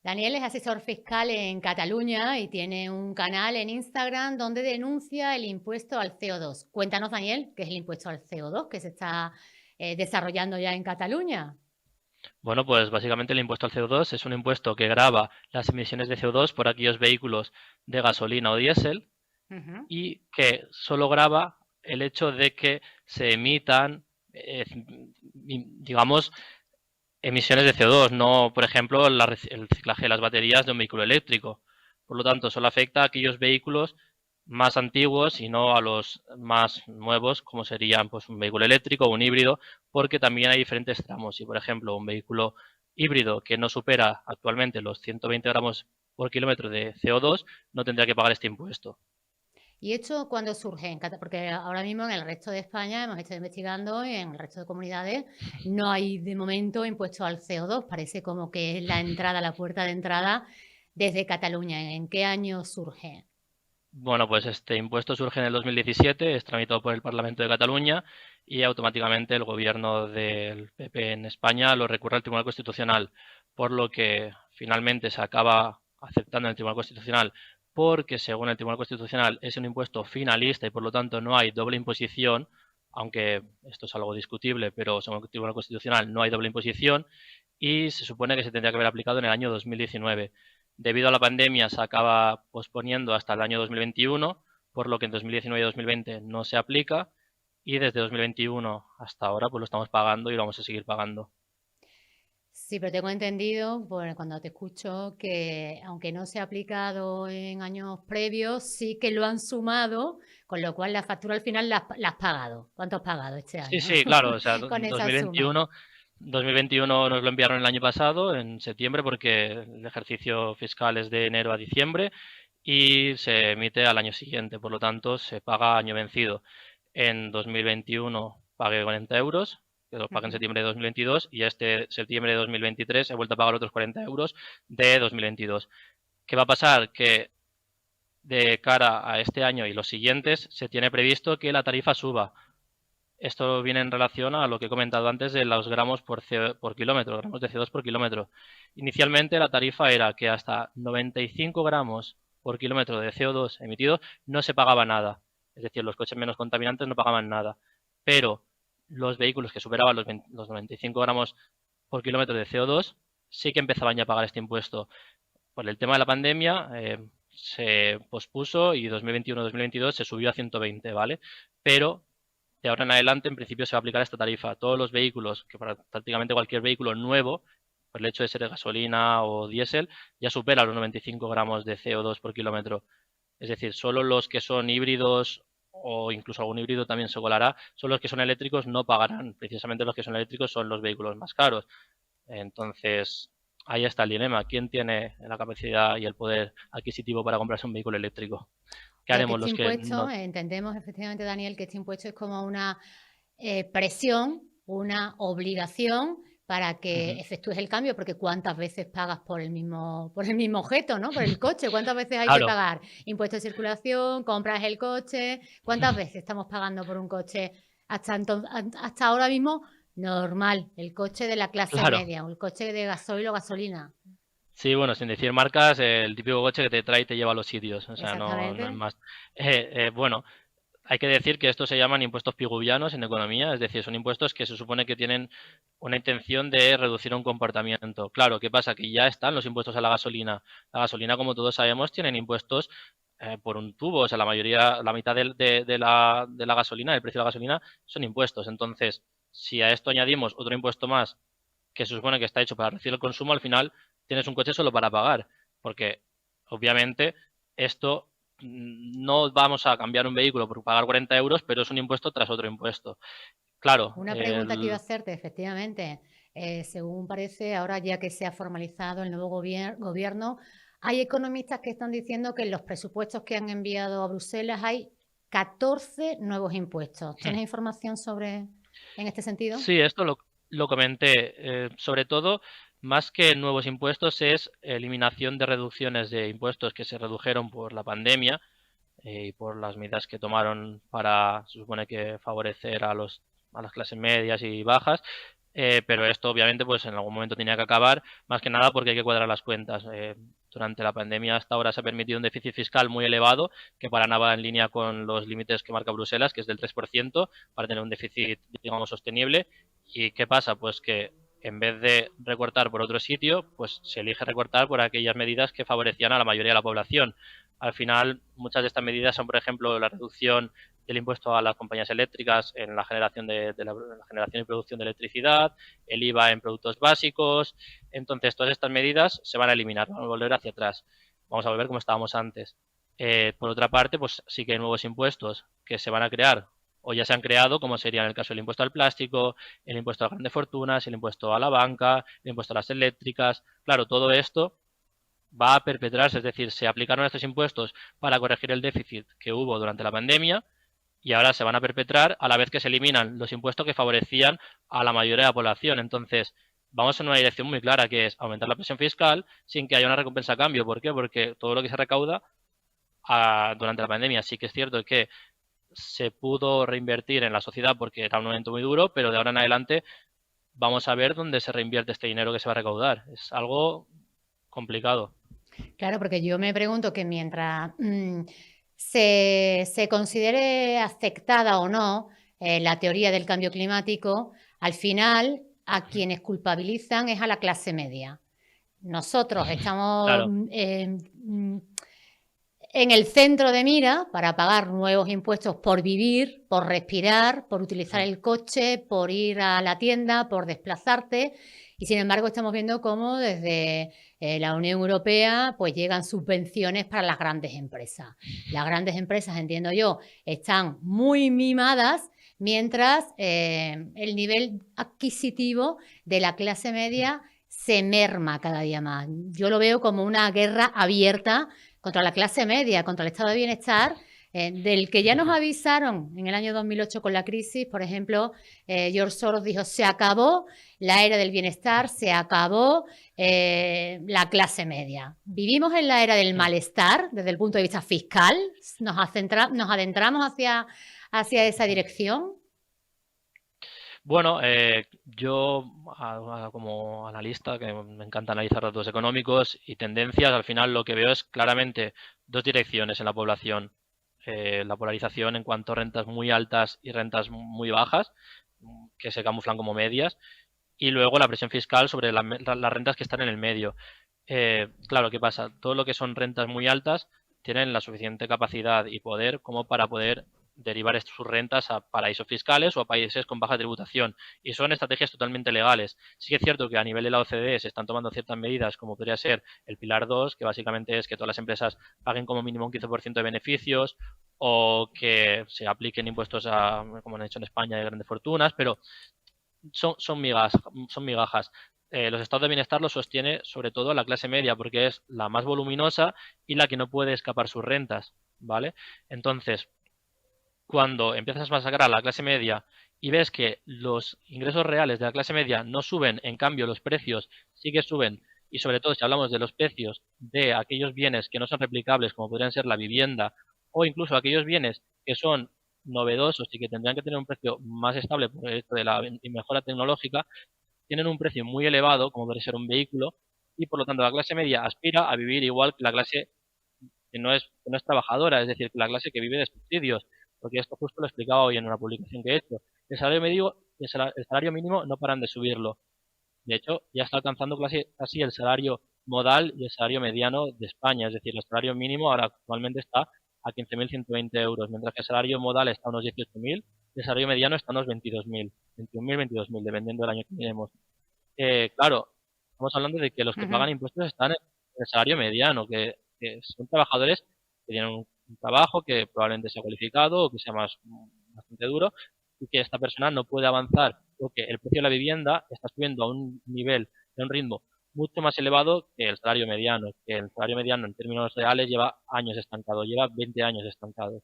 Daniel es asesor fiscal en Cataluña y tiene un canal en Instagram donde denuncia el impuesto al CO2. Cuéntanos, Daniel, qué es el impuesto al CO2 que se está desarrollando ya en Cataluña. Bueno, pues básicamente el impuesto al CO2 es un impuesto que grava las emisiones de CO2 por aquellos vehículos de gasolina o diésel Ujú. y que solo grava el hecho de que se emitan, digamos, emisiones de CO2, no, por ejemplo, el reciclaje de las baterías de un vehículo eléctrico. Por lo tanto, solo afecta a aquellos vehículos más antiguos y no a los más nuevos, como serían pues, un vehículo eléctrico o un híbrido, porque también hay diferentes tramos. Y, por ejemplo, un vehículo híbrido que no supera actualmente los 120 gramos por kilómetro de CO2 no tendría que pagar este impuesto. ¿Y esto cuándo surge? Porque ahora mismo en el resto de España hemos estado investigando y en el resto de comunidades no hay de momento impuesto al CO2. Parece como que es la entrada, la puerta de entrada desde Cataluña. ¿En qué año surge? Bueno, pues este impuesto surge en el 2017, es tramitado por el Parlamento de Cataluña y automáticamente el gobierno del PP en España lo recurre al Tribunal Constitucional, por lo que finalmente se acaba aceptando en el Tribunal Constitucional porque según el Tribunal Constitucional es un impuesto finalista y por lo tanto no hay doble imposición, aunque esto es algo discutible, pero según el Tribunal Constitucional no hay doble imposición y se supone que se tendría que haber aplicado en el año 2019. Debido a la pandemia se acaba posponiendo hasta el año 2021, por lo que en 2019 y 2020 no se aplica y desde 2021 hasta ahora pues lo estamos pagando y lo vamos a seguir pagando. Sí, pero tengo entendido, cuando te escucho, que aunque no se ha aplicado en años previos, sí que lo han sumado, con lo cual la factura al final la has pagado. ¿Cuánto has pagado este Sí, año sí, claro, o sea, con esa suma? 2021 nos lo enviaron el año pasado, en septiembre, porque el ejercicio fiscal es de enero a diciembre y se emite al año siguiente, por lo tanto se paga año vencido. En 2021 pagué 40 euros, que los pagué en Ujú. septiembre de 2022 y este septiembre de 2023 he vuelto a pagar otros 40 euros de 2022. ¿Qué va a pasar? Que de cara a este año y los siguientes se tiene previsto que la tarifa suba. Esto viene en relación a lo que he comentado antes de los gramos por kilómetro, gramos de CO2 por kilómetro. Inicialmente la tarifa era que hasta 95 gramos por kilómetro de CO2 emitido no se pagaba nada. Es decir, los coches menos contaminantes no pagaban nada. Pero los vehículos que superaban los 95 gramos por kilómetro de CO2 sí que empezaban ya a pagar este impuesto. Por el tema de la pandemia se pospuso y 2021-2022 se subió a 120, ¿vale? Pero de ahora en adelante, en principio, se va a aplicar esta tarifa a todos los vehículos, que para prácticamente cualquier vehículo nuevo, por el hecho de ser de gasolina o diésel, ya supera los 95 gramos de CO2 por kilómetro. Es decir, solo los que son híbridos o incluso algún híbrido también se colará, solo los que son eléctricos no pagarán. Precisamente los que son eléctricos son los vehículos más caros. Entonces, ahí está el dilema. ¿Quién tiene la capacidad y el poder adquisitivo para comprarse un vehículo eléctrico? ¿Qué Claro que haremos este los que impuesto, no? entendemos efectivamente, Daniel, que este impuesto es como una presión, una obligación para que efectúes el cambio, porque cuántas veces pagas por el mismo objeto, ¿no? Por el coche, cuántas veces hay que Claro. pagar impuesto de circulación, compras el coche, cuántas veces estamos pagando por un coche hasta ahora mismo normal, el coche de la clase Claro. media o el coche de gasoil o gasolina. Sí, bueno, sin decir marcas, el típico coche que te trae y te lleva a los sitios, o sea, no es Exactamente. más. Bueno, hay que decir que estos se llaman impuestos piguvianos en economía, es decir, son impuestos que se supone que tienen una intención de reducir un comportamiento. Claro, ¿qué pasa? Que ya están los impuestos a la gasolina. La gasolina, como todos sabemos, tienen impuestos por un tubo, o sea, la mayoría, la mitad de la gasolina, del precio de la gasolina, son impuestos. Entonces, si a esto añadimos otro impuesto más que se supone que está hecho para reducir el consumo, al final tienes un coche solo para pagar, porque obviamente esto no vamos a cambiar un vehículo por pagar 40 euros, pero es un impuesto tras otro impuesto. Claro, Una pregunta que iba a hacerte, efectivamente, según parece, ahora ya que se ha formalizado el nuevo gobierno, hay economistas que están diciendo que en los presupuestos que han enviado a Bruselas hay 14 nuevos impuestos. ¿Tienes información en este sentido? sí, lo comenté. Sobre todo, más que nuevos impuestos, es eliminación de reducciones de impuestos que se redujeron por la pandemia y por las medidas que tomaron para, se supone que favorecer a las clases medias y bajas. pero esto obviamente pues en algún momento tenía que acabar, más que nada porque hay que cuadrar las cuentas. Durante la pandemia hasta ahora se ha permitido un déficit fiscal muy elevado, que para nada va en línea con los límites que marca Bruselas, que es del 3%, para tener un déficit, digamos, sostenible. ¿Y qué pasa? Pues que en vez de recortar por otro sitio, pues se elige recortar por aquellas medidas que favorecían a la mayoría de la población. Al final, muchas de estas medidas son, por ejemplo, la reducción del impuesto a las compañías eléctricas en la generación la generación y producción de electricidad, el IVA en productos básicos. Entonces, todas estas medidas se van a eliminar, vamos a volver hacia atrás, vamos a volver como estábamos antes. Por otra parte, pues sí que hay nuevos impuestos que se van a crear o ya se han creado, como sería en el caso del impuesto al plástico, el impuesto a las grandes fortunas, el impuesto a la banca, el impuesto a las eléctricas. Claro, todo esto va a perpetrarse, es decir, se aplicaron estos impuestos para corregir el déficit que hubo durante la pandemia y ahora se van a perpetrar a la vez que se eliminan los impuestos que favorecían a la mayoría de la población. Entonces, vamos en una dirección muy clara, que es aumentar la presión fiscal sin que haya una recompensa a cambio. ¿Por qué? Porque todo lo que se recauda durante la pandemia sí que es cierto que se pudo reinvertir en la sociedad porque era un momento muy duro, pero de ahora en adelante vamos a ver dónde se reinvierte este dinero que se va a recaudar. Es algo complicado. Claro, porque yo me pregunto que mientras se considere aceptada o no la teoría del cambio climático, al final a quienes culpabilizan es a la clase media. Nosotros estamos Claro. En el centro de mira para pagar nuevos impuestos por vivir, por respirar, por utilizar el coche, por ir a la tienda, por desplazarte. Y sin embargo estamos viendo cómo desde la Unión Europea pues llegan subvenciones para las grandes empresas. Las grandes empresas, entiendo yo, están muy mimadas, mientras el nivel adquisitivo de la clase media se merma cada día más. Yo lo veo como una guerra abierta contra la clase media, contra el estado de bienestar, del que ya nos avisaron en el año 2008 con la crisis. Por ejemplo, George Soros dijo, se acabó la era del bienestar, se acabó la clase media. Vivimos en la era del malestar desde el punto de vista fiscal, nos adentramos hacia esa dirección. Bueno, yo como analista, que me encanta analizar datos económicos y tendencias, al final lo que veo es claramente dos direcciones en la población. La polarización en cuanto a rentas muy altas y rentas muy bajas, que se camuflan como medias, y luego la presión fiscal sobre las rentas que están en el medio. Claro, ¿qué pasa? Todo lo que son rentas muy altas tienen la suficiente capacidad y poder como para poder derivar sus rentas a paraísos fiscales o a países con baja tributación. Y son estrategias totalmente legales. Sí que es cierto que a nivel de la OCDE se están tomando ciertas medidas, como podría ser el Pilar 2, que básicamente es que todas las empresas paguen como mínimo un 15% de beneficios o que se apliquen impuestos como han hecho en España, de grandes fortunas, pero son migajas. Los estados de bienestar los sostiene sobre todo la clase media porque es la más voluminosa y la que no puede escapar sus rentas, ¿vale? Entonces, cuando empiezas a masacrar a la clase media y ves que los ingresos reales de la clase media no suben, en cambio los precios sí que suben, y sobre todo si hablamos de los precios de aquellos bienes que no son replicables, como podrían ser la vivienda, o incluso aquellos bienes que son novedosos y que tendrían que tener un precio más estable por esto de la mejora tecnológica, tienen un precio muy elevado, como podría ser un vehículo, y por lo tanto la clase media aspira a vivir igual que la clase que no es trabajadora, es decir, que la clase que vive de subsidios, porque esto justo lo explicaba hoy en una publicación que he hecho. El salario mínimo no paran de subirlo. De hecho, ya está alcanzando casi el salario modal y el salario mediano de España, es decir, el salario mínimo ahora actualmente está a 15.120 euros, mientras que el salario modal está a unos 18.000 y el salario mediano está a unos 22.000, 21.000, 22.000, dependiendo del año que miremos. Claro, estamos hablando de que los que pagan impuestos están en el salario mediano, que son trabajadores que tienen un trabajo que probablemente sea cualificado o que sea bastante duro y que esta persona no puede avanzar porque el precio de la vivienda está subiendo a un nivel, a un ritmo mucho más elevado que el salario mediano, que el salario mediano en términos reales lleva años estancado, lleva 20 años estancado.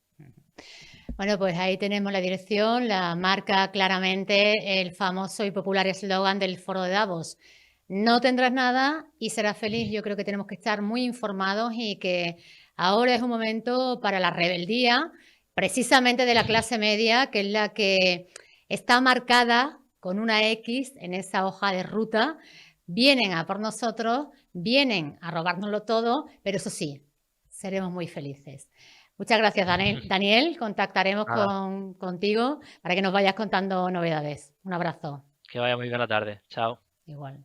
Bueno, pues ahí tenemos la dirección, la marca claramente el famoso y popular eslogan del Foro de Davos. No tendrás nada y serás feliz. Yo creo que tenemos que estar muy informados y que ahora es un momento para la rebeldía, precisamente de la clase media, que es la que está marcada con una X en esa hoja de ruta, vienen a por nosotros, vienen a robárnoslo todo, pero eso sí, seremos muy felices. Muchas gracias, Daniel. Contactaremos contigo para que nos vayas contando novedades. Un abrazo. Que vaya muy bien la tarde. Chao. Igual.